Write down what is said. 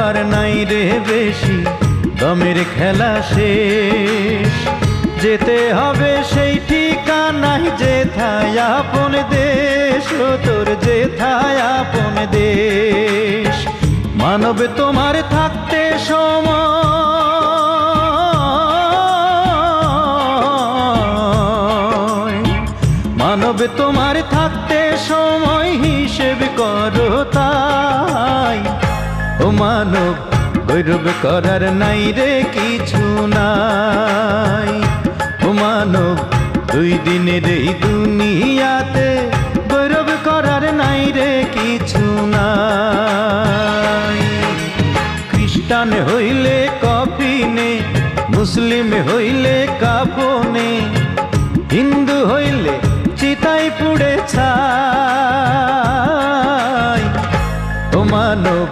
করার নাই রে বেশি, দমের খেলা শেষ। যেতে হবে সেই ঠিকানায় যেথায় আপন দেশ, ও তোর যেথায় আপন দেশ। মানব তোমার থাকতে সময়, মানব তোমার থাকতে সময় হিসেব করো তাই। ও মানব গৌরব করার নাই রে কিছু নাই। ও মানব দুই দিনের এই দুনিয়াতে গৌরব করার নাই রে কিছু নাই। খ্রিস্টান হইলে কফিনে, মুসলিম হইলে কাফনে, হিন্দু হইলে চিতাই পুড়ে ছাই। ও মানব